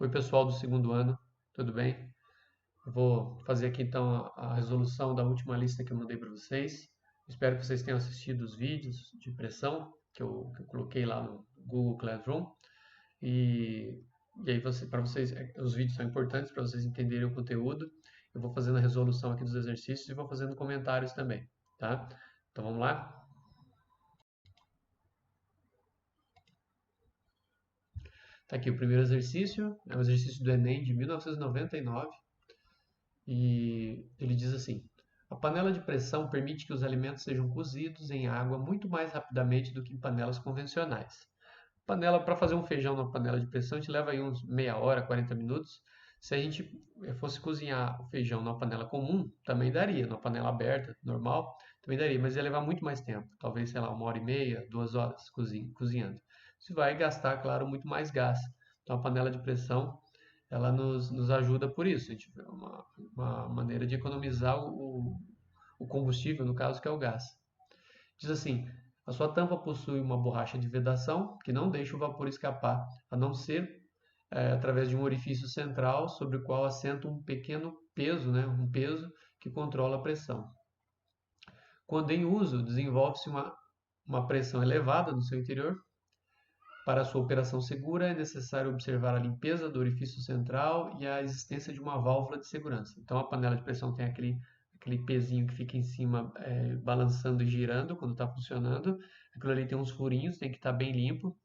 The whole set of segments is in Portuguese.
Oi, pessoal do segundo ano, tudo bem? Eu vou fazer aqui então a resolução da última lista que eu mandei para vocês. Espero que vocês tenham assistido os vídeos de pressão que eu coloquei lá no Google Classroom. E, e aí, para vocês, os vídeos são importantes para vocês entenderem o conteúdo. Eu vou fazendo a resolução aqui dos exercícios e vou fazendo comentários também, tá? Então vamos lá? Tá aqui o primeiro exercício, é um exercício do Enem de 1999. E ele diz assim: a panela de pressão permite que os alimentos sejam cozidos em água muito mais rapidamente do que em panelas convencionais. Panela para fazer um feijão na panela de pressão, a gente leva aí uns meia hora, 40 minutos. Se a gente fosse cozinhar o feijão numa panela comum, também daria, numa panela aberta, normal, também daria, mas ia levar muito mais tempo, talvez, sei lá, uma hora e meia, 2 horas cozinhando. Isso vai gastar, claro, muito mais gás. Então a panela de pressão ela nos ajuda por isso. A gente, é uma maneira de economizar o combustível, no caso, que é o gás. Diz assim: a sua tampa possui uma borracha de vedação que não deixa o vapor escapar, a não ser através de um orifício central sobre o qual assenta um pequeno peso, né, um peso que controla a pressão. Quando em uso, desenvolve-se uma pressão elevada no seu interior. Para sua operação segura, é necessário observar a limpeza do orifício central e a existência de uma válvula de segurança. Então, a panela de pressão tem aquele pezinho que fica em cima, balançando e girando quando está funcionando. Aquilo ali tem uns furinhos, tem que estar bem limpo,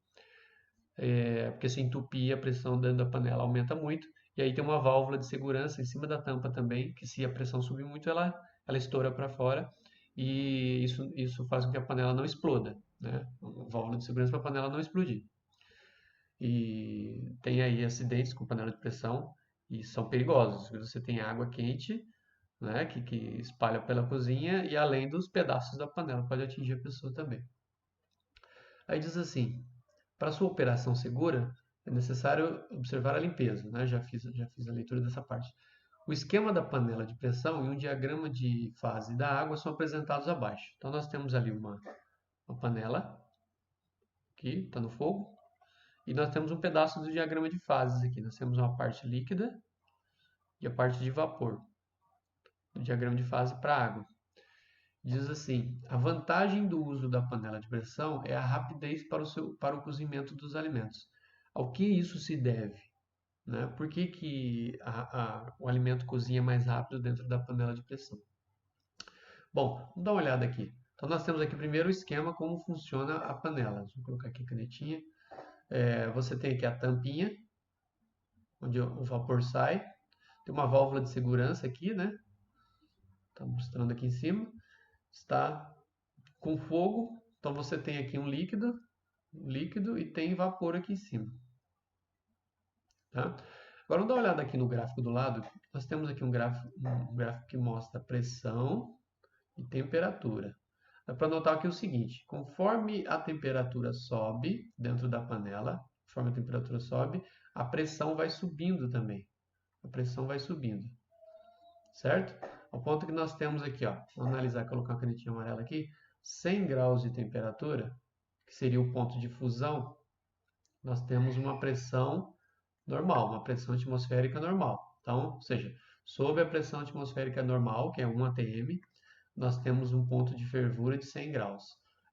porque se entupir, a pressão dentro da panela aumenta muito. E aí tem uma válvula de segurança em cima da tampa também, que se a pressão subir muito, ela estoura para fora. E isso faz com que a panela não exploda, né? Uma válvula de segurança para a panela não explodir. E tem aí acidentes com panela de pressão e são perigosos. Você tem água quente, né, que espalha pela cozinha e além dos pedaços da panela pode atingir a pessoa também. Aí diz assim: para sua operação segura é necessário observar a limpeza, né? Já fiz a leitura dessa parte. O esquema da panela de pressão e um diagrama de fase da água são apresentados abaixo. Então nós temos ali uma panela que está no fogo. E nós temos um pedaço do diagrama de fases aqui. Nós temos uma parte líquida e a parte de vapor. O diagrama de fase para água. Diz assim: a vantagem do uso da panela de pressão é a rapidez para o cozimento dos alimentos. Ao que isso se deve? Né? Por que o alimento cozinha mais rápido dentro da panela de pressão? Bom, vamos dar uma olhada aqui. Então nós temos aqui primeiro o esquema como funciona a panela. Vou colocar aqui a canetinha. Você tem aqui a tampinha, onde o vapor sai. Tem uma válvula de segurança aqui, né? Está mostrando aqui em cima. Está com fogo. Então você tem aqui um líquido e tem vapor aqui em cima. Tá? Agora vamos dar uma olhada aqui no gráfico do lado. Nós temos aqui um gráfico que mostra pressão e temperatura. Dá para notar aqui o seguinte: conforme a temperatura sobe dentro da panela, conforme a temperatura sobe, a pressão vai subindo também. A pressão vai subindo. Certo? Ao ponto que nós temos aqui, ó, vamos analisar, colocar uma canetinha amarela aqui, 100 graus de temperatura, que seria o ponto de fusão, nós temos uma pressão normal, uma pressão atmosférica normal. Então, ou seja, sob a pressão atmosférica normal, que é 1 atm, nós temos um ponto de fervura de 100 graus.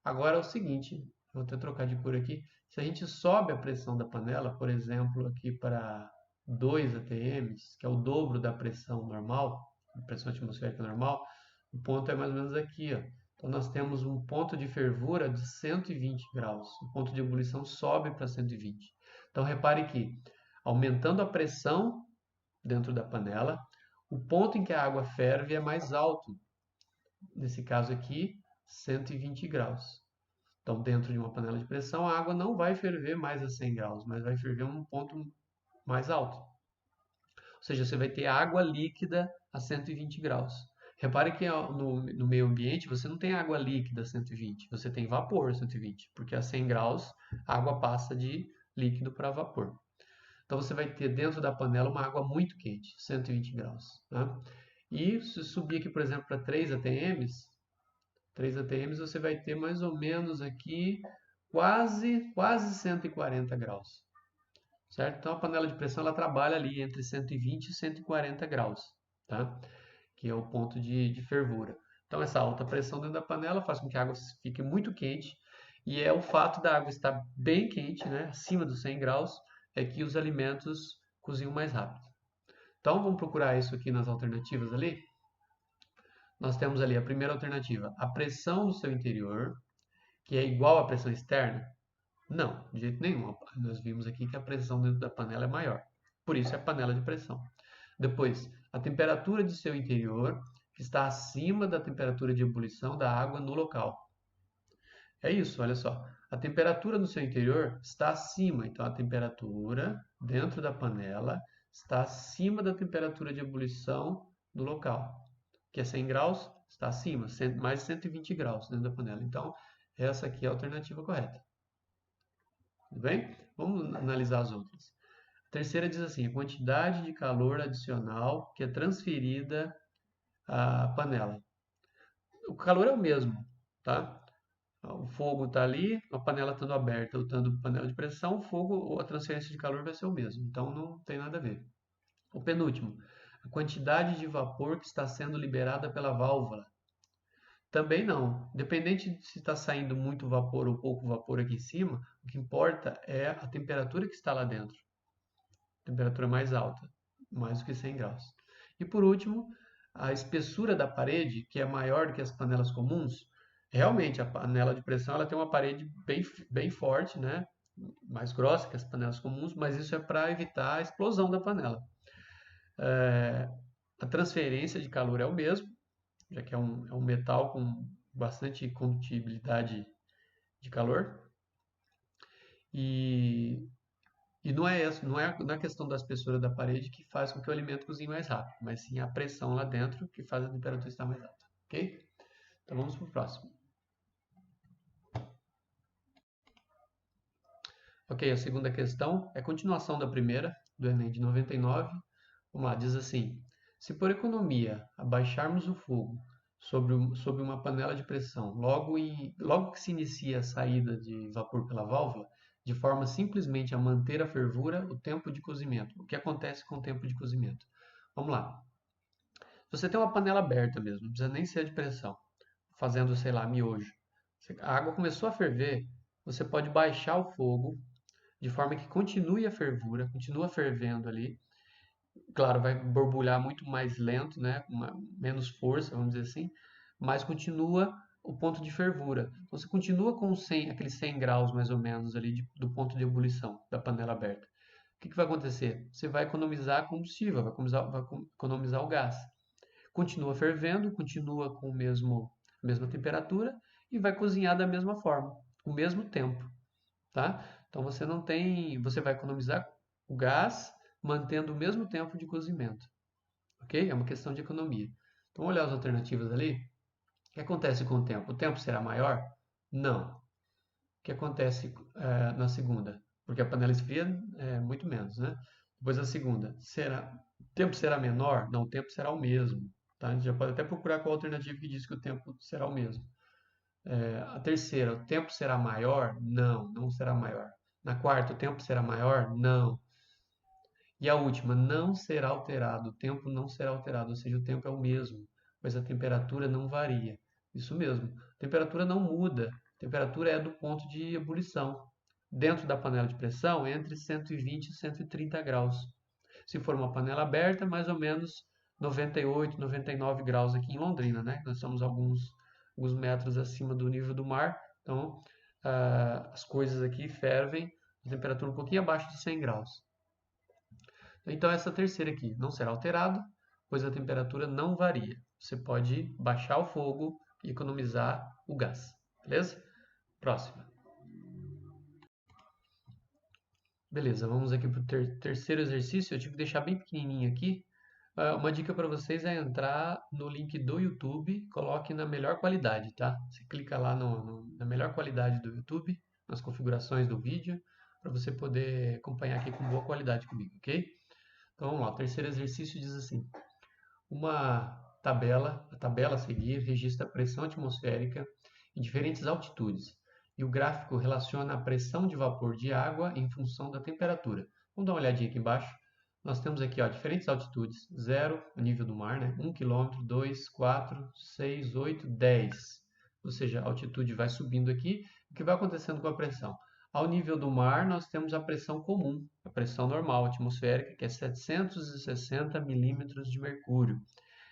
Agora é o seguinte, vou até trocar de cor aqui, se a gente sobe a pressão da panela, por exemplo, aqui para 2 atm, que é o dobro da pressão normal, pressão atmosférica normal, o ponto é mais ou menos aqui, ó. Então nós temos um ponto de fervura de 120 graus. O ponto de ebulição sobe para 120. Então repare que, aumentando a pressão dentro da panela, o ponto em que a água ferve é mais alto. Nesse caso aqui, 120 graus. Então, dentro de uma panela de pressão, a água não vai ferver mais a 100 graus, mas vai ferver um ponto mais alto. Ou seja, você vai ter água líquida a 120 graus. Repare que no meio ambiente você não tem água líquida a 120, você tem vapor a 120, porque a 100 graus a água passa de líquido para vapor. Então você vai ter dentro da panela uma água muito quente, 120 graus. Né? E se subir aqui, por exemplo, para 3 atms, 3 atms você vai ter mais ou menos aqui quase 140 graus. certo? Então a panela de pressão ela trabalha ali entre 120 e 140 graus, tá? Que é o ponto de fervura. Então essa alta pressão dentro da panela faz com que a água fique muito quente e é o fato da água estar bem quente, né, acima dos 100 graus, é que os alimentos cozinham mais rápido. Então vamos procurar isso aqui nas alternativas ali. Nós temos ali a primeira alternativa, a pressão do seu interior, que é igual à pressão externa. Não, de jeito nenhum. Nós vimos aqui que a pressão dentro da panela é maior. Por isso é a panela de pressão. Depois, a temperatura de seu interior, que está acima da temperatura de ebulição da água no local. É isso, olha só. A temperatura no seu interior está acima, então a temperatura dentro da panela está acima da temperatura de ebulição do local, que é 100 graus, está acima, mais de 120 graus dentro da panela. Então, essa aqui é a alternativa correta. Tudo bem? Vamos analisar as outras. A terceira diz assim: a quantidade de calor adicional que é transferida à panela. O calor é o mesmo, tá? O fogo está ali, a panela estando aberta ou estando panela de pressão, o fogo ou a transferência de calor vai ser o mesmo. Então não tem nada a ver. O penúltimo, a quantidade de vapor que está sendo liberada pela válvula. Também não. Dependente de se está saindo muito vapor ou pouco vapor aqui em cima, o que importa é a temperatura que está lá dentro. Temperatura mais alta, mais do que 100 graus. E por último, a espessura da parede, que é maior do que as panelas comuns. Realmente, a panela de pressão ela tem uma parede bem forte, né? Mais grossa que as panelas comuns, mas isso é para evitar a explosão da panela. A transferência de calor é o mesmo, já que é um metal com bastante condutibilidade de calor. E não é a questão da espessura da parede que faz com que o alimento cozinhe mais rápido, mas sim a pressão lá dentro que faz a temperatura estar mais alta, ok? Então vamos para o próximo. Ok, a segunda questão é continuação da primeira, do Enem de 99. Vamos lá, diz assim: se por economia abaixarmos o fogo sobre uma panela de pressão, logo que se inicia a saída de vapor pela válvula, de forma simplesmente a manter a fervura, o tempo de cozimento. O que acontece com o tempo de cozimento? Vamos lá. Se você tem uma panela aberta mesmo, não precisa nem ser de pressão, fazendo, sei lá, miojo. A água começou a ferver, você pode baixar o fogo de forma que continue a fervura, continua fervendo ali. Claro, vai borbulhar muito mais lento, né, com menos força, vamos dizer assim, mas continua o ponto de fervura. Então, você continua com aqueles 100 graus mais ou menos ali do ponto de ebulição da panela aberta. O que vai acontecer? Você vai economizar combustível, vai economizar o gás. Continua fervendo, continua com a mesma temperatura e vai cozinhar da mesma forma, com o mesmo tempo, tá? Então você vai economizar o gás mantendo o mesmo tempo de cozimento, ok? É uma questão de economia. Então, olhar as alternativas ali. O que acontece com o tempo? O tempo será maior? Não. O que acontece na segunda? Porque a panela esfria muito menos, né? Depois a segunda, o tempo será menor? Não, o tempo será o mesmo. Tá? A gente já pode até procurar qual alternativa que diz que o tempo será o mesmo. A terceira, o tempo será maior? Não, não será maior. Na quarta, o tempo será maior? Não. E a última, não será alterado. O tempo não será alterado, ou seja, o tempo é o mesmo, pois a temperatura não varia. Isso mesmo, a temperatura não muda. A temperatura é do ponto de ebulição. Dentro da panela de pressão, entre 120 e 130 graus. Se for uma panela aberta, mais ou menos 98, 99 graus aqui em Londrina, né? Nós estamos alguns metros acima do nível do mar, então as coisas aqui fervem a temperatura um pouquinho abaixo de 100 graus. Então essa terceira aqui não será alterada, pois a temperatura não varia. Você pode baixar o fogo e economizar o gás. Beleza? Próxima. Beleza, vamos aqui para o terceiro exercício. Eu tive que deixar bem pequenininho aqui. Uma dica para vocês é entrar no link do YouTube, coloque na melhor qualidade, tá? Você clica lá na melhor qualidade do YouTube, nas configurações do vídeo, para você poder acompanhar aqui com boa qualidade comigo, ok? Então vamos lá, o terceiro exercício diz assim: a tabela a seguir registra a pressão atmosférica em diferentes altitudes, e o gráfico relaciona a pressão de vapor de água em função da temperatura. Vamos dar uma olhadinha aqui embaixo. Nós temos aqui, ó, diferentes altitudes. 0, o nível do mar, né? 1 km, 2, 4, 6, 8, 10. Ou seja, a altitude vai subindo aqui. O que vai acontecendo com a pressão? Ao nível do mar, nós temos a pressão comum, a pressão normal atmosférica, que é 760 milímetros de mercúrio.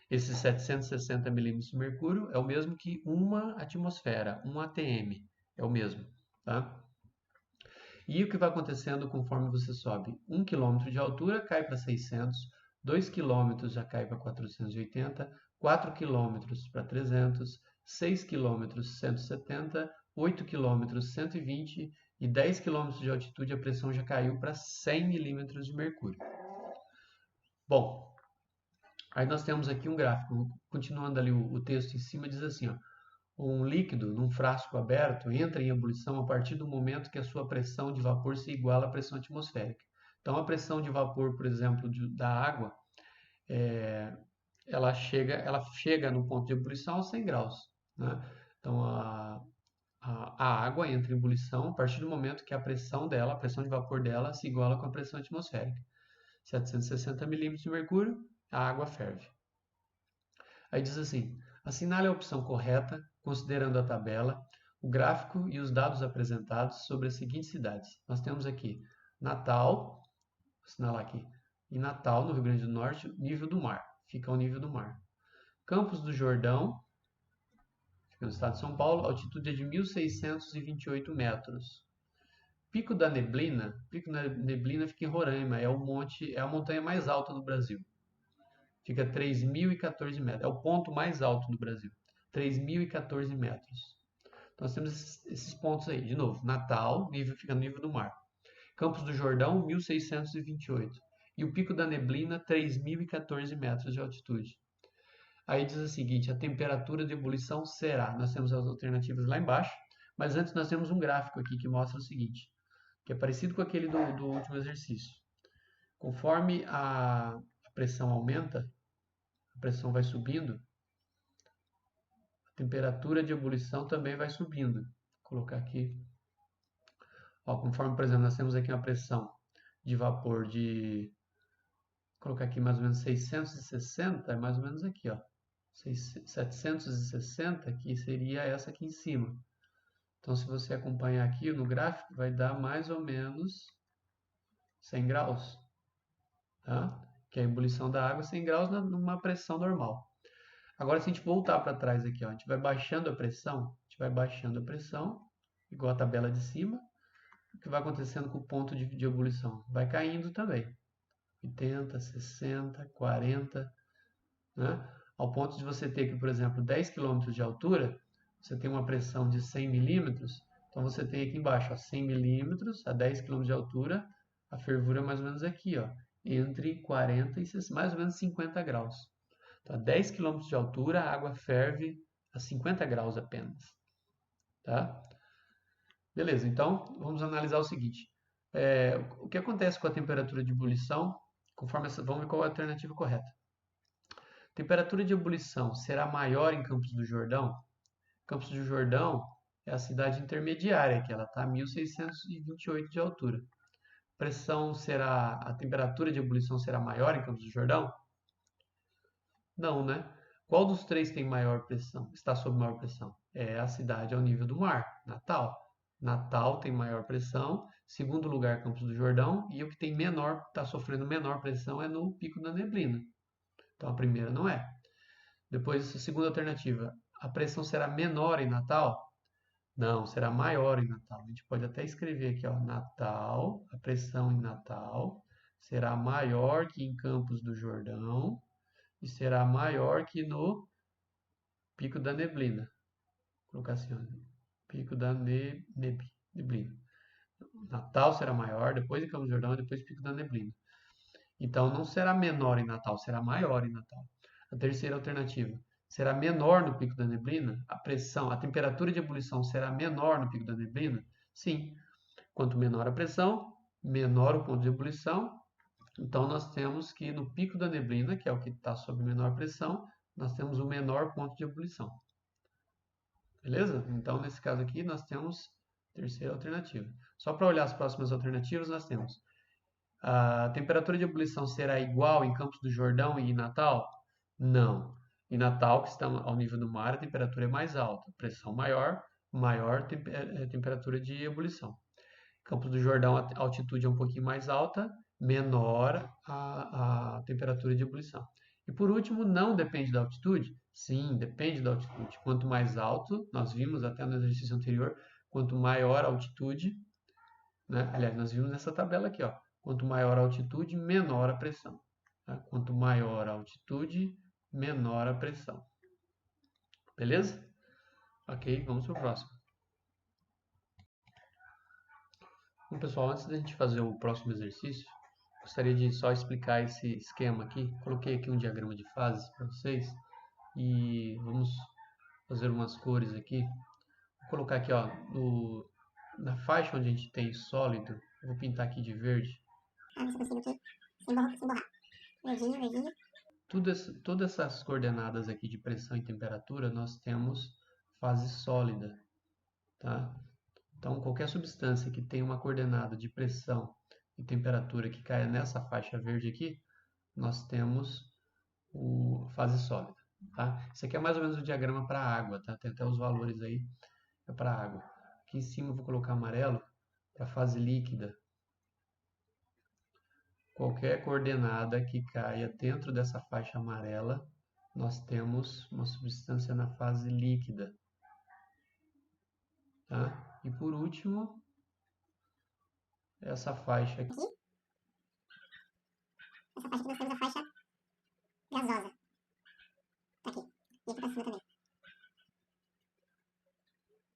Esses 760 milímetros de mercúrio é o mesmo que uma atmosfera, um ATM. É o mesmo, tá? E o que vai acontecendo conforme você sobe? 1 km de altura cai para 600, 2 km já cai para 480, 4 km para 300, 6 km 170, 8 km 120 e 10 km de altitude a pressão já caiu para 100 milímetros de mercúrio. Bom, aí nós temos aqui um gráfico, continuando ali o texto em cima, diz assim, ó, um líquido num frasco aberto entra em ebulição a partir do momento que a sua pressão de vapor se iguala à pressão atmosférica. Então, a pressão de vapor, por exemplo, da água, ela chega no ponto de ebulição a 100 graus, né? Então, a água entra em ebulição a partir do momento que a pressão dela, a pressão de vapor dela, se iguala com a pressão atmosférica. 760 milímetros de mercúrio, a água ferve. Aí diz assim: assinale a opção correta, considerando a tabela, o gráfico e os dados apresentados sobre as seguintes cidades. Nós temos aqui Natal, vou assinalar aqui, em Natal, no Rio Grande do Norte, nível do mar, fica ao nível do mar. Campos do Jordão, fica no estado de São Paulo, altitude é de 1.628 metros. Pico da Neblina fica em Roraima, é a montanha mais alta do Brasil. Fica a 3.014 metros. É o ponto mais alto do Brasil. 3.014 metros. Então, nós temos esses pontos aí. De novo, Natal, fica no nível do mar. Campos do Jordão, 1.628. E o Pico da Neblina, 3.014 metros de altitude. Aí diz o seguinte, a temperatura de ebulição será. Nós temos as alternativas lá embaixo, mas antes nós temos um gráfico aqui que mostra o seguinte, que é parecido com aquele do último exercício. Conforme a pressão aumenta, a pressão vai subindo, a temperatura de ebulição também vai subindo. Vou colocar aqui. Ó, conforme, por exemplo, nós temos aqui uma pressão de vapor de... Vou colocar aqui mais ou menos 660, é mais ou menos aqui, ó. 760, que seria essa aqui em cima. Então, se você acompanhar aqui no gráfico, vai dar mais ou menos 100 graus. Tá? Que é a ebulição da água 100 graus numa pressão normal. Agora, se a gente voltar para trás aqui, ó, a gente vai baixando a pressão, igual a tabela de cima, o que vai acontecendo com o ponto de ebulição? Vai caindo também. 80, 60, 40, né? Ao ponto de você ter que, por exemplo, 10 km de altura, você tem uma pressão de 100 milímetros, então você tem aqui embaixo, ó, 100 milímetros a 10 km de altura, a fervura é mais ou menos aqui, ó, entre 40 e 60, mais ou menos 50 graus. Então, a 10 km de altura, a água ferve a 50 graus apenas. Tá? Beleza, então vamos analisar o seguinte. O que acontece com a temperatura de ebulição, vamos ver qual é a alternativa correta. Temperatura de ebulição será maior em Campos do Jordão? Campos do Jordão é a cidade intermediária, que ela está a 1.628 de altura. A temperatura de ebulição será maior em Campos do Jordão? Não, né? Qual dos três tem maior pressão? Está sob maior pressão? É a cidade ao nível do mar, Natal. Natal tem maior pressão, segundo lugar Campos do Jordão, e o que tem está sofrendo menor pressão é no Pico da Neblina. Então a primeira não é. Depois, a segunda alternativa, a pressão será menor em Natal? Não, será maior em Natal. A gente pode até escrever aqui, ó, Natal, a pressão em Natal será maior que em Campos do Jordão e será maior que no Pico da Neblina. Vou colocar assim, ó, Pico da Neblina. Natal será maior, depois de Campos do Jordão e depois Pico da Neblina. Então não será menor em Natal, será maior em Natal. A terceira alternativa, será menor no Pico da Neblina? A temperatura de ebulição será menor no Pico da Neblina? Sim. Quanto menor a pressão, menor o ponto de ebulição. Então nós temos que no Pico da Neblina, que é o que está sob menor pressão, nós temos o menor ponto de ebulição. Beleza? Então nesse caso aqui nós temos a terceira alternativa. Só para olhar as próximas alternativas, nós temos A temperatura de ebulição será igual em Campos do Jordão e em Natal? Não. Em Natal, que está ao nível do mar, a temperatura é mais alta, pressão maior, maior temperatura de ebulição. Campos do Jordão, a altitude é um pouquinho mais alta, menor a temperatura de ebulição. E por último, não depende da altitude? Sim, depende da altitude. Quanto mais alto, nós vimos até no exercício anterior, quanto maior a altitude, né? Aliás, nós vimos nessa tabela aqui, ó, quanto maior a altitude, menor a pressão. Tá? Quanto maior a altitude, menor a pressão. Beleza? Ok, vamos para o próximo. Bom, pessoal, antes da gente fazer o próximo exercício, gostaria de só explicar esse esquema aqui. Coloquei aqui um diagrama de fases para vocês e vamos fazer umas cores aqui. Vou colocar aqui, ó, na faixa onde a gente tem sólido, eu vou pintar aqui de verde. Ah, não consigo aqui sem borrar. Verdinho, verdinho. Todas essas coordenadas aqui de pressão e temperatura, nós temos fase sólida, tá? Então, qualquer substância que tenha uma coordenada de pressão e temperatura que caia nessa faixa verde aqui, nós temos fase sólida, tá? Isso aqui é mais ou menos o diagrama para a água, tá? Tem até os valores aí para a água. Aqui em cima eu vou colocar amarelo para fase líquida. Qualquer coordenada que caia dentro dessa faixa amarela, nós temos uma substância na fase líquida. Tá? E por último, essa faixa aqui. Essa faixa aqui nós temos a faixa gasosa. Tá aqui. E aqui pra cima também.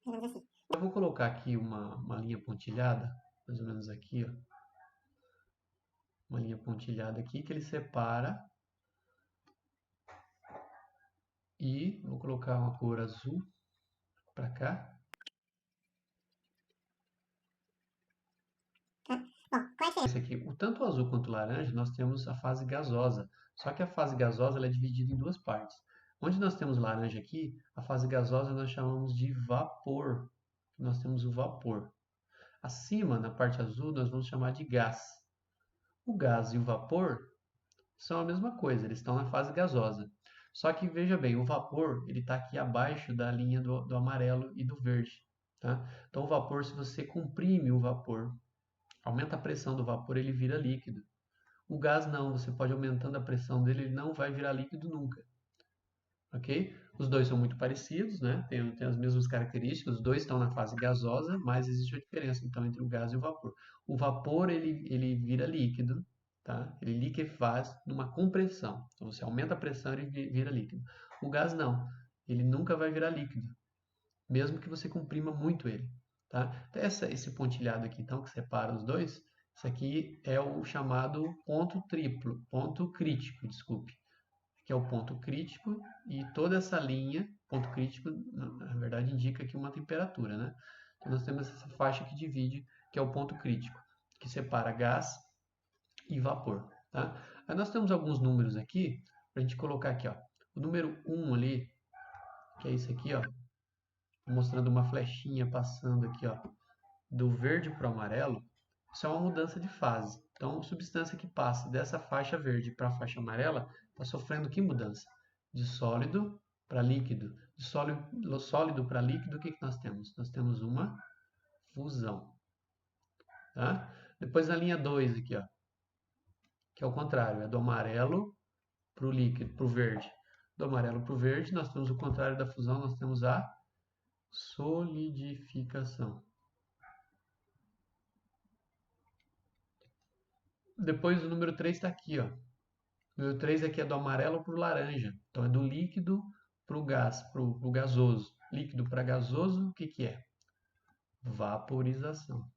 Mais ou menos assim. Eu vou colocar aqui uma linha pontilhada, mais ou menos aqui, ó. Uma linha pontilhada aqui que ele separa. E vou colocar uma cor azul para cá. Tá? Bom, qual é a diferença? Esse aqui, tanto o azul quanto o laranja, nós temos a fase gasosa. Só que a fase gasosa ela é dividida em duas partes. Onde nós temos laranja aqui, a fase gasosa nós chamamos de vapor. Nós temos o vapor. Acima, na parte azul, nós vamos chamar de gás. O gás e o vapor são a mesma coisa, eles estão na fase gasosa. Só que veja bem, o vapor ele está aqui abaixo da linha do amarelo e do verde. Tá? Então o vapor, se você comprime o vapor, aumenta a pressão do vapor, ele vira líquido. O gás não, você pode aumentando a pressão dele, ele não vai virar líquido nunca. Ok? Os dois são muito parecidos, né? Tem as mesmas características, os dois estão na fase gasosa, mas existe uma diferença então entre o gás e o vapor. O vapor ele vira líquido, tá? Ele liquefaz numa compressão. Então você aumenta a pressão e ele vira líquido. O gás não, ele nunca vai virar líquido, mesmo que você comprima muito ele, tá? Então, esse pontilhado aqui então que separa os dois, isso aqui é o chamado ponto triplo, ponto crítico, desculpe, que é o ponto crítico, e toda essa linha, ponto crítico, na verdade, indica aqui uma temperatura, né? Então, nós temos essa faixa que divide, que é o ponto crítico, que separa gás e vapor, tá? Aí nós temos alguns números aqui, para a gente colocar aqui, ó. O número 1 ali, que é isso aqui, ó, mostrando uma flechinha passando aqui, ó, do verde para o amarelo, isso é uma mudança de fase. Então, a substância que passa dessa faixa verde para a faixa amarela está sofrendo que mudança? De sólido para líquido. De sólido para líquido, o que nós temos? Nós temos uma fusão. Tá? Depois na linha 2 aqui, ó, que é o contrário, é do amarelo para o líquido, para o verde. Do amarelo para o verde, nós temos o contrário da fusão, nós temos a solidificação. Depois o número 3 está aqui, ó. O número 3 aqui é do amarelo para o laranja. Então é do líquido para o gás, para o gasoso. Líquido para gasoso, o que, que é? Vaporização.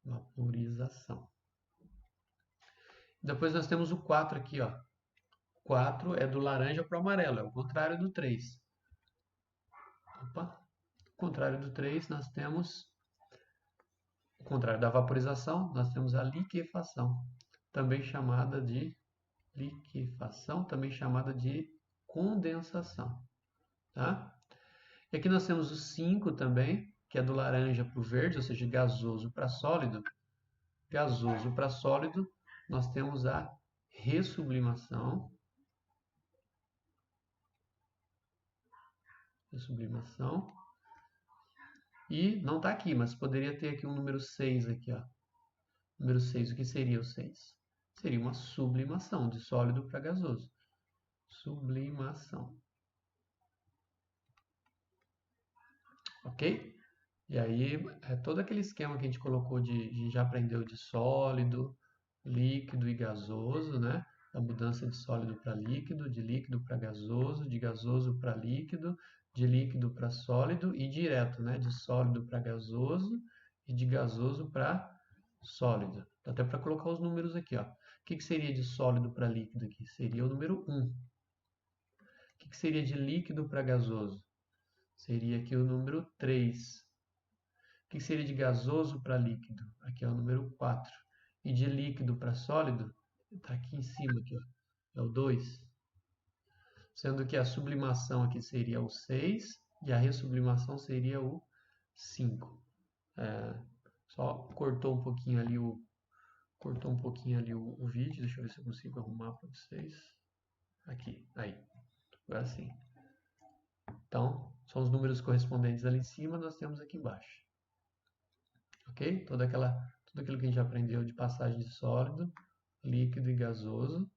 Vaporização. Depois nós temos o 4 aqui, ó. 4 é do laranja para o amarelo, é o contrário do 3. Opa. O contrário do 3 nós temos o contrário da vaporização, nós temos a liquefação, também chamada de liquefação, também chamada de condensação, tá? E aqui nós temos o 5 também, que é do laranja para o verde, ou seja, gasoso para sólido. gasoso para sólido, nós temos a ressublimação. E não está aqui, mas poderia ter aqui um número 6 aqui, ó. Número 6, o que seria o 6? Seria uma sublimação de sólido para gasoso. Sublimação. Ok? E aí, todo aquele esquema que a gente colocou a gente já aprendeu de sólido, líquido e gasoso, né? A mudança de sólido para líquido, de líquido para gasoso, de gasoso para líquido, de líquido para sólido e direto, né? De sólido para gasoso e de gasoso para sólido. Dá até para colocar os números aqui, ó. O que seria de sólido para líquido aqui? Seria o número 1. O que seria de líquido para gasoso? Seria aqui o número 3. O que seria de gasoso para líquido? Aqui é o número 4. E de líquido para sólido? Está aqui em cima, aqui, ó. É o 2. Sendo que a sublimação aqui seria o 6 e a ressublimação seria o 5. Só cortou um pouquinho ali o vídeo. Deixa eu ver se eu consigo arrumar para vocês. Aqui, aí. Agora sim. Então, são os números correspondentes ali em cima, nós temos aqui embaixo. Ok? Tudo aquilo que a gente aprendeu de passagem de sólido, líquido e gasoso.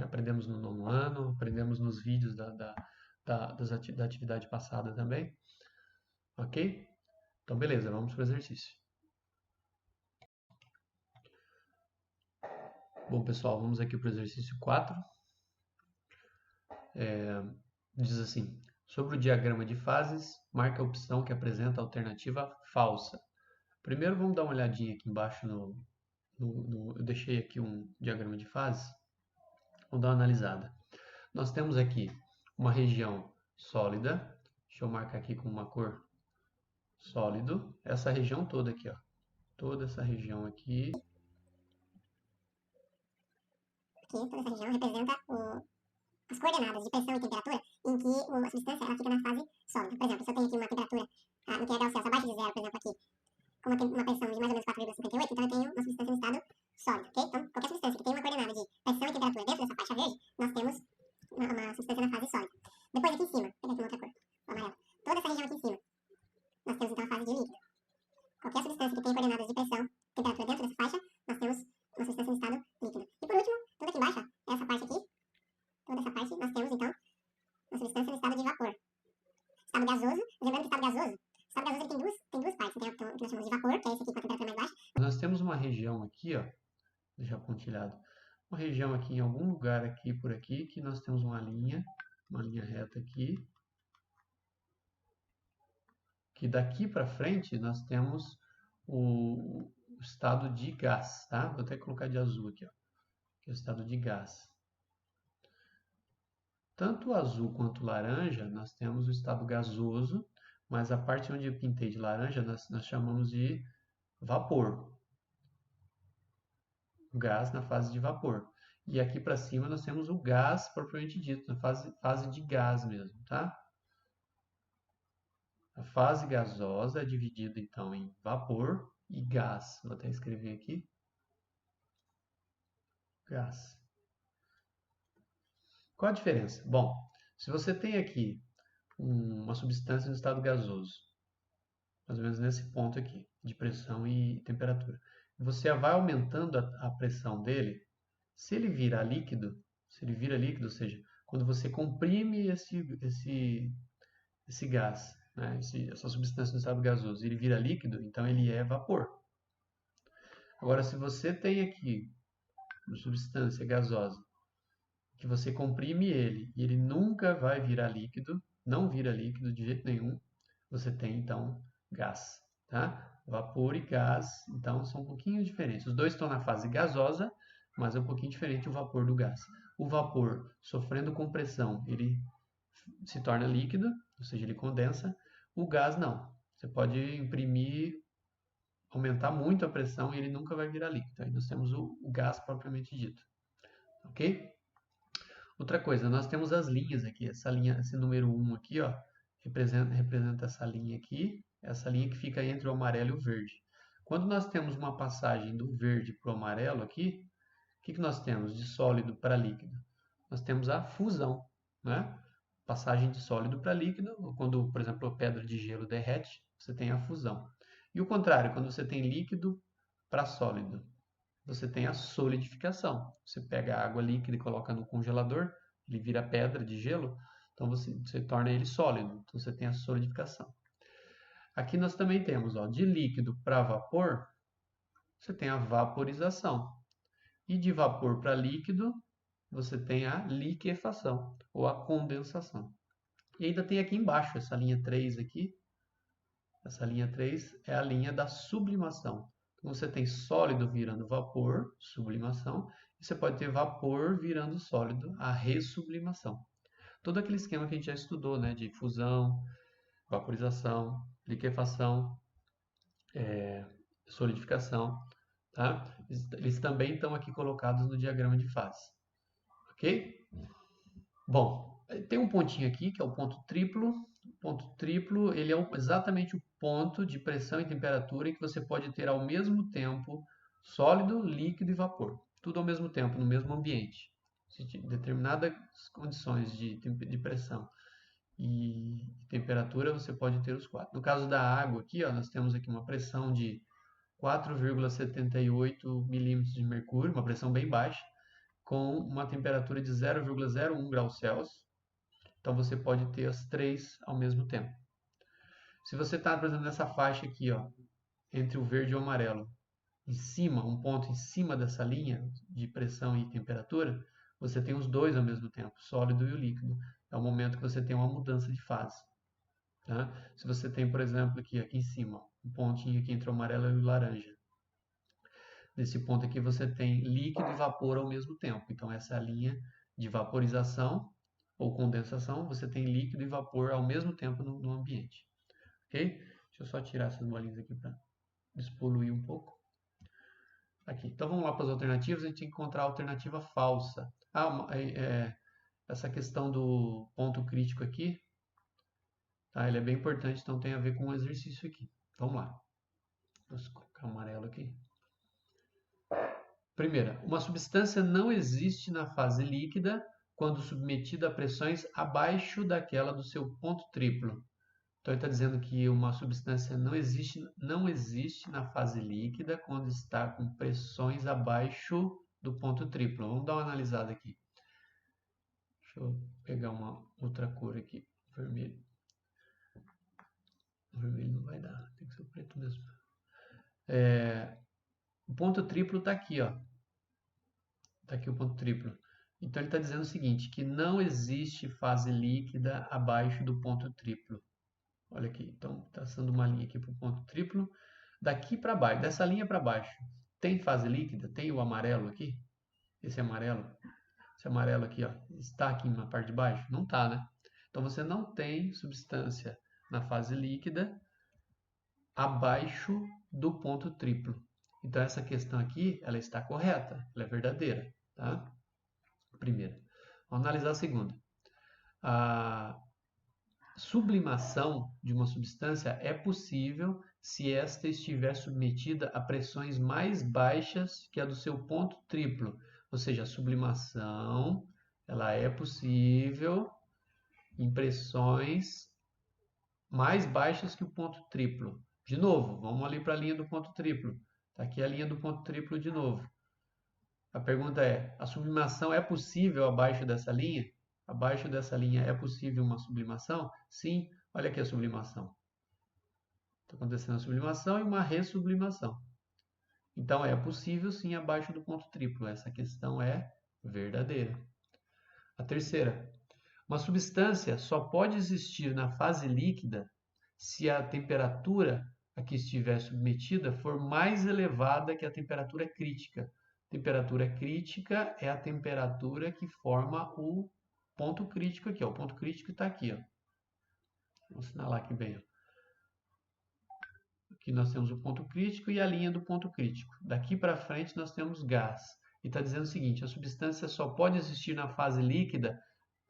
Aprendemos no 9º ano, aprendemos nos vídeos da atividade passada também. Ok? Então, beleza, vamos para o exercício. Bom, pessoal, vamos aqui para o exercício 4. Diz assim: sobre o diagrama de fases, marque a opção que apresenta a alternativa falsa. Primeiro, vamos dar uma olhadinha aqui embaixo eu deixei aqui um diagrama de fases. Vamos dar uma analisada. Nós temos aqui uma região sólida. Deixa eu marcar aqui com uma cor sólido. Essa região toda aqui, ó. Toda essa região aqui. Toda essa região representa as coordenadas de pressão e temperatura em que a substância ela fica na fase sólida. Por exemplo, se eu tenho aqui uma temperatura no que é Celsius abaixo de zero, por exemplo, aqui, com uma pressão de mais ou menos 4,58, então eu tenho uma substância em estado sólido, ok? Então, qualquer substância que tenha uma coordenada de pressão e temperatura dentro dessa faixa verde, nós temos uma substância na fase sólida. Depois aqui em cima, vou pegar aqui uma outra cor, o amarelo. Toda essa região aqui em cima, nós temos então a fase de líquido. Qualquer substância que tenha coordenadas de pressão e temperatura dentro dessa faixa, nós temos uma substância em estado líquido. E por último, tudo aqui embaixo, ó, essa parte aqui, toda essa parte, nós temos então uma substância no estado de vapor. Estado gasoso, lembrando que estado gasoso ele tem duas partes. Tem o que nós chamamos de vapor, que é esse aqui com a temperatura mais baixa. Nós temos uma região aqui, ó, deixar pontilhado. Uma região aqui em algum lugar aqui por aqui que nós temos uma linha reta aqui. Que daqui para frente nós temos o estado de gás, tá? Vou até colocar de azul aqui, ó, que é o estado de gás. Tanto o azul quanto o laranja, nós temos o estado gasoso, mas a parte onde eu pintei de laranja nós chamamos de vapor. O gás na fase de vapor. E aqui para cima nós temos o gás propriamente dito, na fase de gás mesmo, tá? A fase gasosa é dividida então em vapor e gás. Vou até escrever aqui. Gás. Qual a diferença? Bom, se você tem aqui uma substância no estado gasoso, mais ou menos nesse ponto aqui, de pressão e temperatura, você vai aumentando a pressão dele, se ele vira líquido, ou seja, quando você comprime esse gás, né, essa substância no estado gasoso, ele vira líquido, então ele é vapor. Agora, se você tem aqui uma substância gasosa, que você comprime ele e ele nunca vai virar líquido, não vira líquido de jeito nenhum, você tem então gás, tá? Vapor e gás, então são um pouquinho diferentes. Os dois estão na fase gasosa, mas é um pouquinho diferente o vapor do gás. O vapor, sofrendo compressão, ele se torna líquido, ou seja, ele condensa. O gás não. Você pode imprimir, aumentar muito a pressão e ele nunca vai virar líquido. Aí nós temos o gás propriamente dito. Ok? Outra coisa, nós temos as linhas aqui. Essa linha, esse número 1 aqui, ó, representa essa linha aqui, essa linha que fica entre o amarelo e o verde. Quando nós temos uma passagem do verde para o amarelo aqui, o que nós temos de sólido para líquido? Nós temos a fusão, né? Passagem de sólido para líquido, quando, por exemplo, a pedra de gelo derrete, você tem a fusão. E o contrário, quando você tem líquido para sólido, você tem a solidificação. Você pega a água líquida e coloca no congelador, ele vira pedra de gelo, então você torna ele sólido, então você tem a solidificação. Aqui nós também temos, ó, de líquido para vapor, você tem a vaporização. E de vapor para líquido, você tem a liquefação, ou a condensação. E ainda tem aqui embaixo, essa linha 3 aqui. Essa linha 3 é a linha da sublimação. Então, você tem sólido virando vapor, sublimação, e você pode ter vapor virando sólido, a ressublimação. Todo aquele esquema que a gente já estudou, né, de fusão, vaporização, liquefação, solidificação, tá? Eles também estão aqui colocados no diagrama de fase, ok? Bom, tem um pontinho aqui que é o ponto triplo. O ponto triplo, ele é exatamente o ponto de pressão e temperatura em que você pode ter ao mesmo tempo sólido, líquido e vapor. Tudo ao mesmo tempo, no mesmo ambiente. Em determinadas condições de pressão e temperatura, você pode ter os quatro. No caso da água aqui, ó, nós temos aqui uma pressão de 4,78 milímetros de mercúrio, uma pressão bem baixa, com uma temperatura de 0,01 graus Celsius. Então você pode ter as três ao mesmo tempo. Se você está, por exemplo, nessa faixa aqui, ó, entre o verde e o amarelo, em cima, um ponto em cima dessa linha de pressão e temperatura, você tem os dois ao mesmo tempo, o sólido e o líquido. É o momento que você tem uma mudança de fase. Tá? Se você tem, por exemplo, aqui em cima, um pontinho aqui entre o amarelo e o laranja. Nesse ponto aqui você tem líquido e vapor ao mesmo tempo. Então essa é a linha de vaporização ou condensação. Você tem líquido e vapor ao mesmo tempo no ambiente. Ok? Deixa eu só tirar essas bolinhas aqui para despoluir um pouco. Aqui. Então vamos lá para as alternativas. A gente tem que encontrar a alternativa falsa. Essa questão do ponto crítico aqui, tá? Ele é bem importante, então tem a ver com o exercício aqui. Vamos lá. Vou colocar o amarelo aqui. Primeira, uma substância não existe na fase líquida quando submetida a pressões abaixo daquela do seu ponto triplo. Então ele está dizendo que uma substância não existe na fase líquida quando está com pressões abaixo do ponto triplo. Vamos dar uma analisada aqui. Deixa eu pegar uma outra cor aqui, vermelho. O vermelho não vai dar, tem que ser o preto mesmo. O ponto triplo está aqui, ó. Está aqui o ponto triplo. Então ele está dizendo o seguinte, que não existe fase líquida abaixo do ponto triplo. Olha aqui, então traçando uma linha aqui para o ponto triplo. Daqui para baixo, dessa linha para baixo, tem fase líquida? Tem o amarelo aqui? Esse amarelo aqui, ó, está aqui na parte de baixo? Não está, né? Então você não tem substância na fase líquida abaixo do ponto triplo. Então essa questão aqui, ela está correta, ela é verdadeira, tá? Primeira. Vamos analisar a segunda. A sublimação de uma substância é possível se esta estiver submetida a pressões mais baixas que a do seu ponto triplo. Ou seja, a sublimação ela é possível em pressões mais baixas que o ponto triplo. De novo, vamos ali para a linha do ponto triplo. Está aqui a linha do ponto triplo de novo. A pergunta é, a sublimação é possível abaixo dessa linha? Abaixo dessa linha é possível uma sublimação? Sim, olha aqui a sublimação. Está acontecendo a sublimação e uma ressublimação. Então é possível sim abaixo do ponto triplo. Essa questão é verdadeira. A terceira, uma substância só pode existir na fase líquida se a temperatura a que estiver submetida for mais elevada que a temperatura crítica. Temperatura crítica é a temperatura que forma o ponto crítico aqui. Ó. O ponto crítico está aqui. Ó. Vou assinalar aqui bem. Ó. Aqui nós temos o ponto crítico e a linha do ponto crítico. Daqui para frente nós temos gás. E está dizendo o seguinte, a substância só pode existir na fase líquida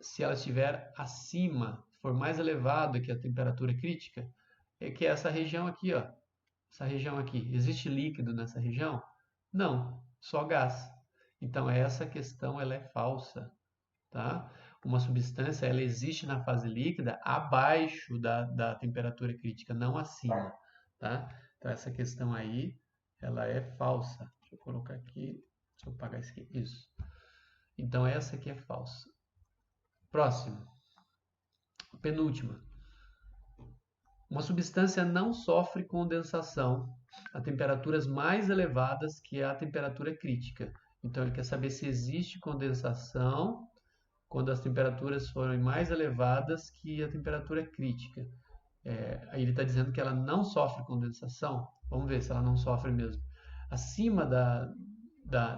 se ela estiver acima, for mais elevada que a temperatura crítica, que é essa região aqui, ó. Essa região aqui, existe líquido nessa região? Não, só gás. Então essa questão ela é falsa, tá? Uma substância ela existe na fase líquida abaixo da temperatura crítica, não acima, tá? Então essa questão aí ela é falsa. Deixa eu colocar aqui, deixa eu apagar isso aqui. Isso. Então essa aqui é falsa. Próximo, penúltima. Uma substância não sofre condensação a temperaturas mais elevadas que a temperatura crítica. Então ele quer saber se existe condensação quando as temperaturas forem mais elevadas que a temperatura crítica. Aí ele está dizendo que ela não sofre condensação. Vamos ver se ela não sofre mesmo. Acima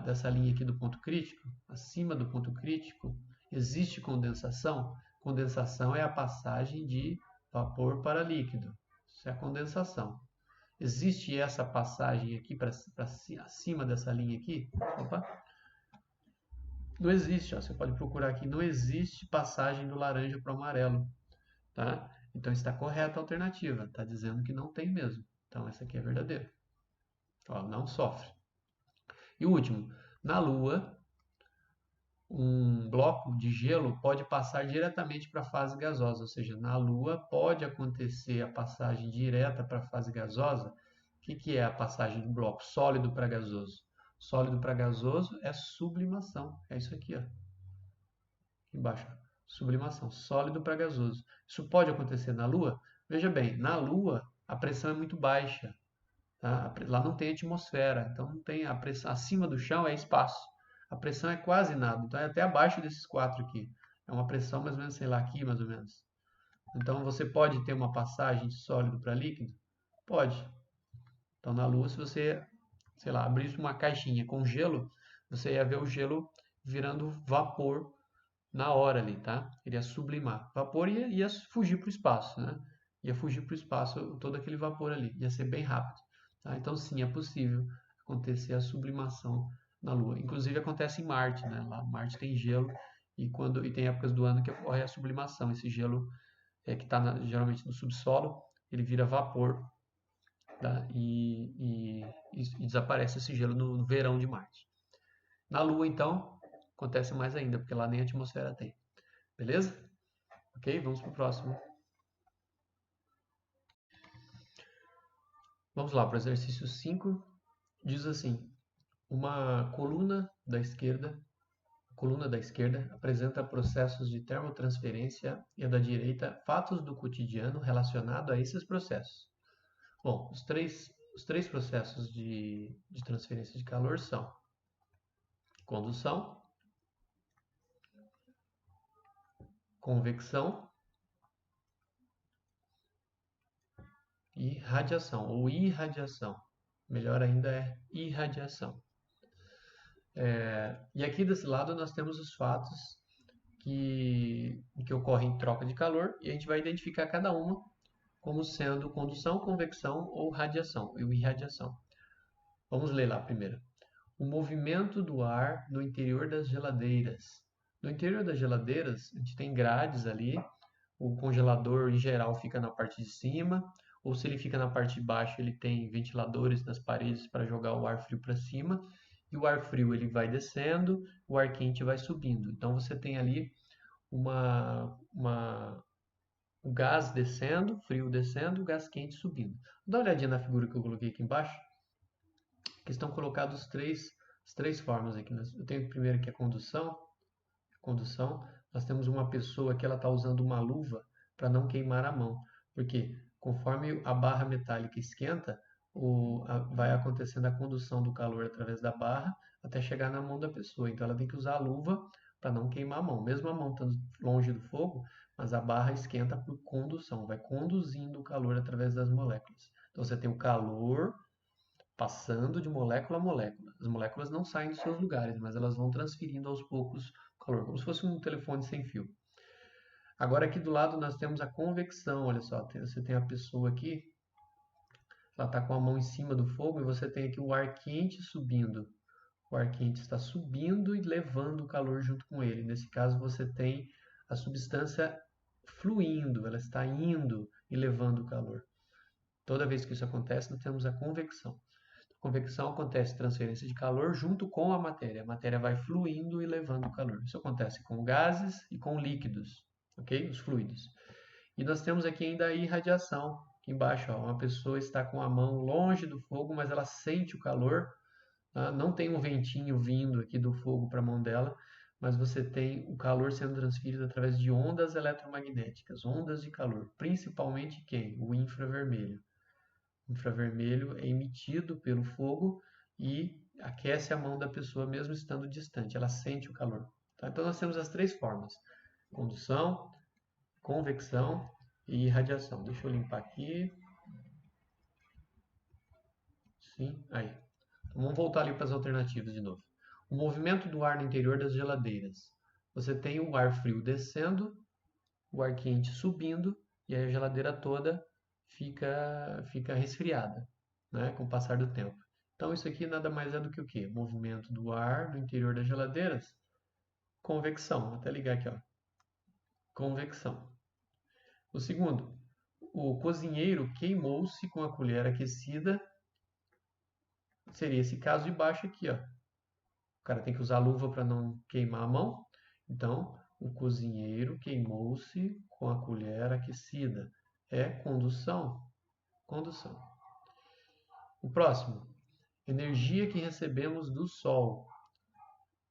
dessa linha aqui do ponto crítico, acima do ponto crítico, existe condensação. Condensação é a passagem de vapor para líquido. Isso é a condensação. Existe essa passagem aqui para acima dessa linha aqui? Opa. Não existe, ó, você pode procurar aqui, não existe passagem do laranja para o amarelo, tá? Então está correta a alternativa, está dizendo que não tem mesmo. Então essa aqui é verdadeira. Ó, não sofre. E o último, na Lua, um bloco de gelo pode passar diretamente para a fase gasosa, ou seja, na Lua pode acontecer a passagem direta para a fase gasosa. O que é a passagem do bloco sólido para gasoso? Sólido para gasoso é sublimação, é isso aqui, ó. Aqui embaixo, sublimação, sólido para gasoso. Isso pode acontecer na Lua? Veja bem, na Lua a pressão é muito baixa, tá? Lá não tem atmosfera, então não tem a pressão acima do chão é espaço. A pressão é quase nada, então é até abaixo desses 4 aqui. É uma pressão mais ou menos, sei lá, aqui mais ou menos. Então você pode ter uma passagem de sólido para líquido? Pode. Então na Lua, se você, sei lá, abrisse uma caixinha com gelo, você ia ver o gelo virando vapor na hora ali, tá? Ele ia sublimar. Vapor ia fugir para o espaço, né? Ia fugir para o espaço todo aquele vapor ali. Ia ser bem rápido. Tá? Então sim, é possível acontecer a sublimação na Lua. Inclusive acontece em Marte, né? Lá Marte tem gelo e tem épocas do ano que ocorre a sublimação. Esse gelo que está geralmente no subsolo, ele vira vapor, tá? E desaparece esse gelo no verão de Marte. Na Lua, então, acontece mais ainda, porque lá nem atmosfera tem. Beleza? Ok? Vamos para o próximo. Vamos lá para o exercício 5. Diz assim: uma coluna da esquerda apresenta processos de termotransferência e a da direita fatos do cotidiano relacionados a esses processos. Bom, os três processos de transferência de calor são condução, convecção e radiação, ou irradiação. Melhor ainda é irradiação. E aqui desse lado nós temos os fatos que ocorrem em troca de calor e a gente vai identificar cada uma como sendo condução, convecção ou radiação, ou irradiação. Vamos ler lá primeiro. O movimento do ar no interior das geladeiras. No interior das geladeiras, a gente tem grades ali, o congelador em geral fica na parte de cima, ou se ele fica na parte de baixo, ele tem ventiladores nas paredes para jogar o ar frio para cima, e o ar frio ele vai descendo, o ar quente vai subindo. Então você tem ali o gás descendo, frio descendo, o gás quente subindo. Dá uma olhadinha na figura que eu coloquei aqui embaixo, que estão colocados as três formas aqui. Eu tenho primeiro aqui a condução. Nós temos uma pessoa que ela está usando uma luva para não queimar a mão, porque conforme a barra metálica esquenta, vai acontecendo a condução do calor através da barra até chegar na mão da pessoa. Então ela tem que usar a luva para não queimar a mão, mesmo a mão estando longe do fogo, mas a barra esquenta por condução, vai conduzindo o calor através das moléculas. Então você tem o calor passando de molécula a molécula. As moléculas não saem dos seus lugares, mas elas vão transferindo aos poucos o calor, como se fosse um telefone sem fio. Agora aqui do lado nós temos a convecção, olha só, você tem a pessoa aqui, ela está com a mão em cima do fogo e você tem aqui o ar quente subindo. O ar quente está subindo e levando o calor junto com ele. Nesse caso você tem a substância fluindo, ela está indo e levando o calor. Toda vez que isso acontece, nós temos a convecção. A convecção acontece transferência de calor junto com a matéria. A matéria vai fluindo e levando o calor. Isso acontece com gases e com líquidos, ok? Os fluidos. E nós temos aqui ainda a irradiação. Aqui embaixo, ó, uma pessoa está com a mão longe do fogo, mas ela sente o calor. Tá? Não tem um ventinho vindo aqui do fogo para a mão dela, mas você tem o calor sendo transferido através de ondas eletromagnéticas, ondas de calor, principalmente quem? O infravermelho. O infravermelho é emitido pelo fogo e aquece a mão da pessoa mesmo estando distante, ela sente o calor. Tá? Então nós temos as três formas: condução, convecção e irradiação. Deixa eu limpar aqui. Sim, aí. Então, vamos voltar ali para as alternativas de novo. O movimento do ar no interior das geladeiras. Você tem o ar frio descendo, o ar quente subindo e a geladeira toda fica resfriada, né, com o passar do tempo. Então isso aqui nada mais é do que o quê? Movimento do ar no interior das geladeiras. Convecção. Vou até ligar aqui, ó. Convecção. O segundo, o cozinheiro queimou-se com a colher aquecida. Seria esse caso de baixo aqui, ó. O cara tem que usar luva para não queimar a mão. Então, o cozinheiro queimou-se com a colher aquecida. É condução. Condução. O próximo, energia que recebemos do Sol.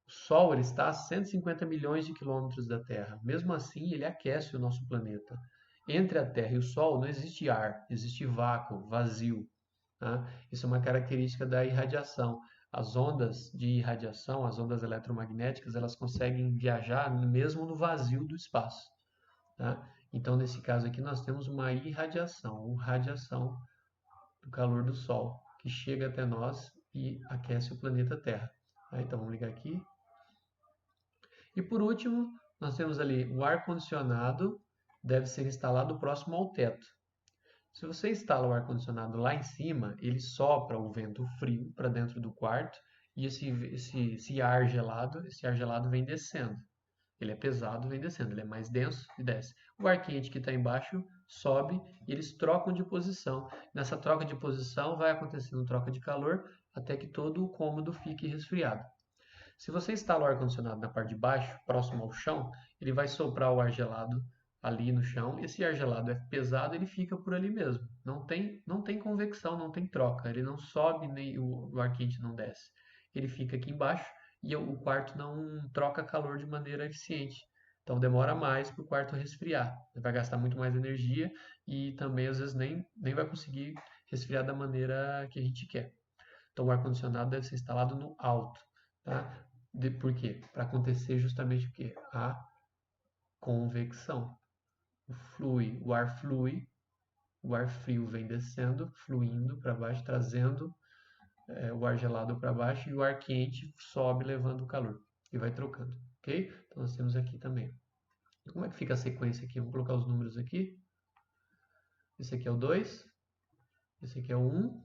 O Sol ele está a 150 milhões de quilômetros da Terra. Mesmo assim, ele aquece o nosso planeta. Entre a Terra e o Sol não existe ar, existe vácuo, vazio. Tá? Isso é uma característica da irradiação. As ondas de irradiação, as ondas eletromagnéticas, elas conseguem viajar mesmo no vazio do espaço. Tá? Então, nesse caso aqui, nós temos uma irradiação, ou radiação do calor do Sol, que chega até nós e aquece o planeta Terra. Tá? Então, vamos ligar aqui. E por último, nós temos ali o ar-condicionado deve ser instalado próximo ao teto. Se você instala o ar-condicionado lá em cima, ele sopra o vento frio para dentro do quarto e esse ar gelado vem descendo. Ele é pesado, vem descendo. Ele é mais denso e desce. O ar quente que está embaixo sobe e eles trocam de posição. Nessa troca de posição vai acontecendo troca de calor até que todo o cômodo fique resfriado. Se você instala o ar-condicionado na parte de baixo, próximo ao chão, ele vai soprar o ar gelado ali no chão. Esse ar gelado é pesado, ele fica por ali mesmo. Não tem convecção, não tem troca. Ele não sobe, nem o ar quente não desce. Ele fica aqui embaixo e o quarto não troca calor de maneira eficiente. Então demora mais para o quarto resfriar. Vai gastar muito mais energia e também às vezes nem vai conseguir resfriar da maneira que a gente quer. Então o ar-condicionado deve ser instalado no alto. Tá? Por quê? Para acontecer justamente o quê? A convecção. O ar flui, o ar frio vem descendo, fluindo para baixo, trazendo o ar gelado para baixo e o ar quente sobe levando o calor e vai trocando, ok? Então nós temos aqui também. Como é que fica a sequência aqui? Vamos colocar os números aqui. Esse aqui é o 2, esse aqui é o 1,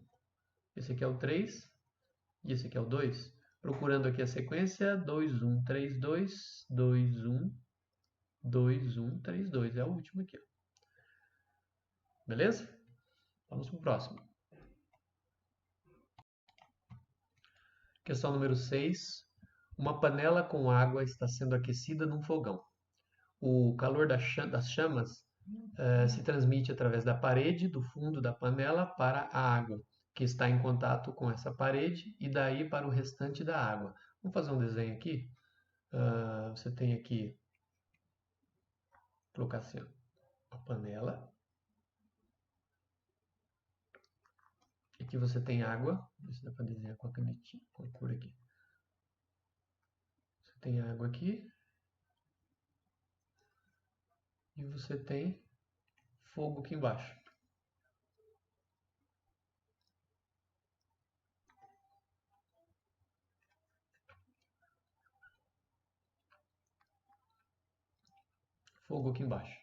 esse aqui é o 3 e esse aqui é o 2. Procurando aqui a sequência, 2, 1, 3, 2, 2, 1, 2, 1, 3, 2. É o último aqui. Ó. Beleza? Vamos para o próximo. Questão número 6. Uma panela com água está sendo aquecida num fogão. O calor das chamas se transmite através da parede do fundo da panela para a água, que está em contato com essa parede, e daí para o restante da água. Vamos fazer um desenho aqui. Você tem aqui, vou colocar assim, ó, a panela. Aqui você tem água. Vê se dá para desenhar com a canetinha, com a cor aqui. Você tem água aqui. E você tem fogo aqui embaixo. Fogo aqui embaixo.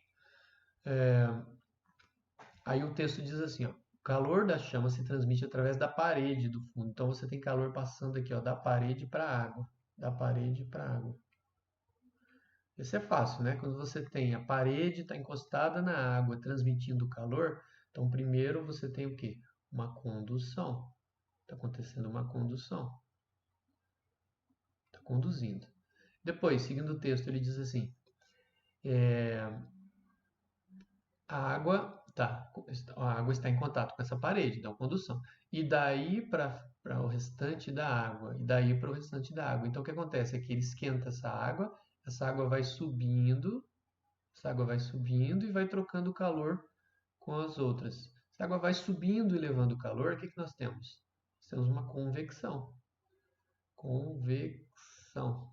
Aí o texto diz assim, ó, o calor da chama se transmite através da parede do fundo. Então você tem calor passando aqui, ó, da parede para a água. Da parede para a água. Isso é fácil, né? Quando você tem a parede está encostada na água, transmitindo calor, Então, primeiro você tem o quê? Uma condução. Está acontecendo uma condução. Está conduzindo. Depois, seguindo o texto, ele diz assim: a água está em contato com essa parede, então condução. E daí para o restante da água, e daí para o restante da água. Então o que acontece é que ele esquenta essa água vai subindo, essa água vai subindo e vai trocando calor com as outras. Se a água vai subindo e levando calor, o que nós temos? Nós temos uma convecção. Convecção.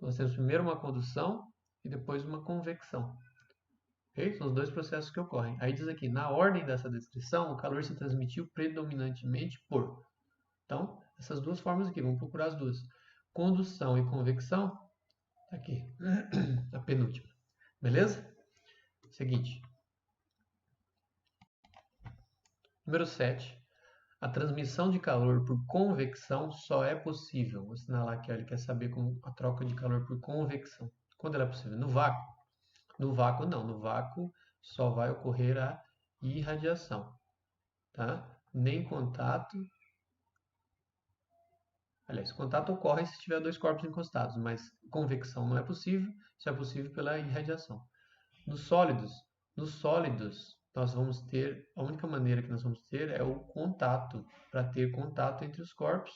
Nós temos primeiro uma condução e depois uma convecção. Okay? São os dois processos que ocorrem. Aí diz aqui, na ordem dessa descrição, o calor se transmitiu predominantemente por. Então, essas duas formas aqui, vamos procurar as duas. Condução e convecção, tá aqui, a penúltima. Beleza? Seguinte. Número 7. A transmissão de calor por convecção só é possível. Vou assinalar aqui, ó, ele quer saber como a troca de calor por convecção. Quando ela é possível? No vácuo? No vácuo não. No vácuo só vai ocorrer a irradiação. Tá? Nem contato. Aliás, contato ocorre se tiver dois corpos encostados, mas convecção não é possível, isso é possível pela irradiação. Nos sólidos, nós vamos ter, a única maneira que nós vamos ter é o contato, para ter contato entre os corpos.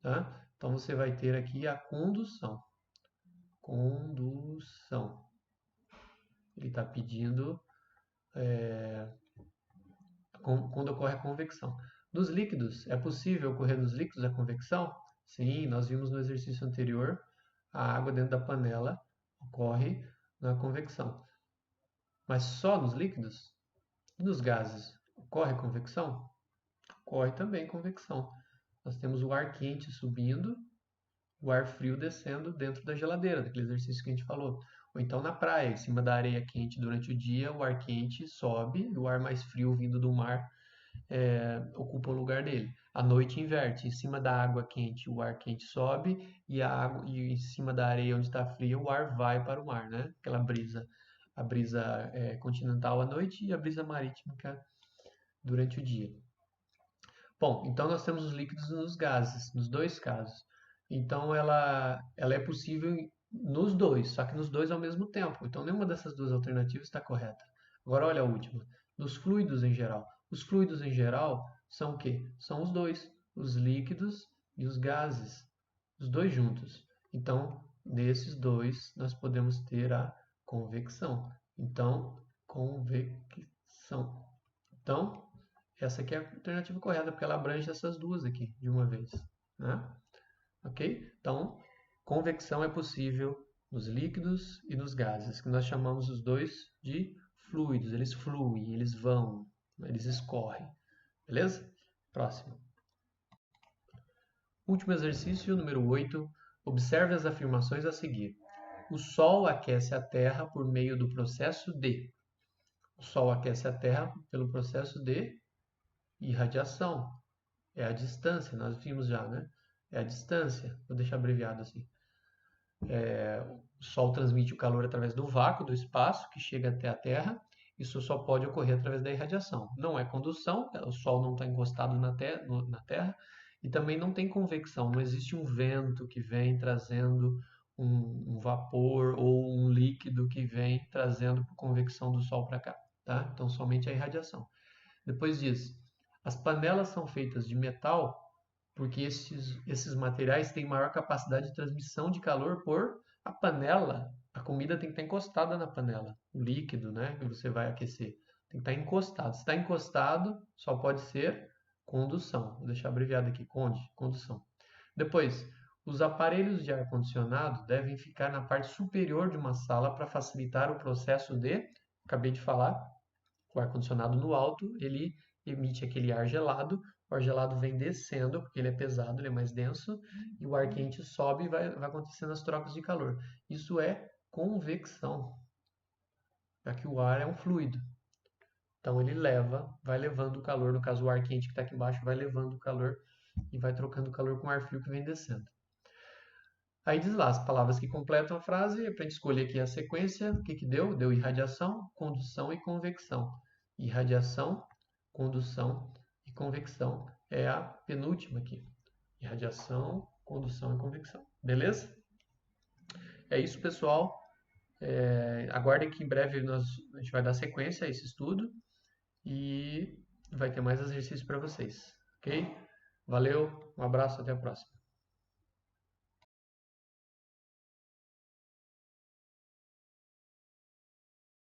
Tá? Então você vai ter aqui a condução. Condução. Ele está pedindo quando ocorre a convecção. Nos líquidos, é possível ocorrer nos líquidos a convecção? Sim, nós vimos no exercício anterior, a água dentro da panela ocorre na convecção. Mas só nos líquidos? E nos gases, ocorre convecção? Ocorre também convecção. Nós temos o ar quente subindo, o ar frio descendo dentro da geladeira, daquele exercício que a gente falou. Ou então na praia, em cima da areia quente durante o dia, o ar quente sobe e o ar mais frio vindo do mar ocupa o lugar dele. À noite inverte, em cima da água quente o ar quente sobe e em cima da areia onde está fria o ar vai para o mar, né? Aquela brisa, a brisa continental à noite e a brisa marítima durante o dia. Bom, então nós temos os líquidos e os gases, nos dois casos. Então ela é possível nos dois, só que nos dois ao mesmo tempo. Então nenhuma dessas duas alternativas está correta. Agora olha a última. Nos fluidos em geral. Os fluidos em geral são o quê? São os dois, os líquidos e os gases, os dois juntos. Então, nesses dois nós podemos ter a convecção. Então, convecção. Então, essa aqui é a alternativa correta, porque ela abrange essas duas aqui de uma vez. Né? Ok? Então, convecção é possível nos líquidos e nos gases, que nós chamamos os dois de fluidos. Eles fluem, eles vão, eles escorrem. Beleza? Próximo. Último exercício, número 8. Observe as afirmações a seguir. O Sol aquece a Terra por meio do processo de. O Sol aquece a Terra pelo processo de irradiação. É a distância, nós vimos já, né? É a distância, vou deixar abreviado assim. O Sol transmite o calor através do vácuo do espaço que chega até a Terra. Isso só pode ocorrer através da irradiação. Não é condução, o Sol não está encostado na Terra e também não tem convecção. Não existe um vento que vem trazendo um vapor ou um líquido que vem trazendo convecção do Sol para cá. Tá? Então, somente a irradiação. Depois diz, as panelas são feitas de metal porque esses materiais têm maior capacidade de transmissão de calor por a panela. A comida tem que estar encostada na panela. O líquido, né, que você vai aquecer, tem que estar encostado. Se está encostado, só pode ser condução. Vou deixar abreviado aqui, condução. Depois, os aparelhos de ar-condicionado devem ficar na parte superior de uma sala para facilitar o processo acabei de falar, o ar-condicionado no alto, ele emite aquele ar gelado, o ar gelado vem descendo, porque ele é pesado, ele é mais denso, e o ar quente sobe e vai acontecendo as trocas de calor. Isso é convecção, já que o ar é um fluido. Então ele vai levando o calor, no caso o ar quente que está aqui embaixo vai levando o calor e vai trocando o calor com o ar frio que vem descendo. Aí diz lá as palavras que completam a frase, para a gente escolher aqui a sequência, o que deu? Deu irradiação, condução e convecção. Irradiação, condução e convecção é a penúltima aqui. Irradiação, condução e convecção. Beleza? É isso, pessoal. Aguardem que em breve a gente vai dar sequência a esse estudo e vai ter mais exercícios para vocês, ok? Valeu, um abraço, até a próxima.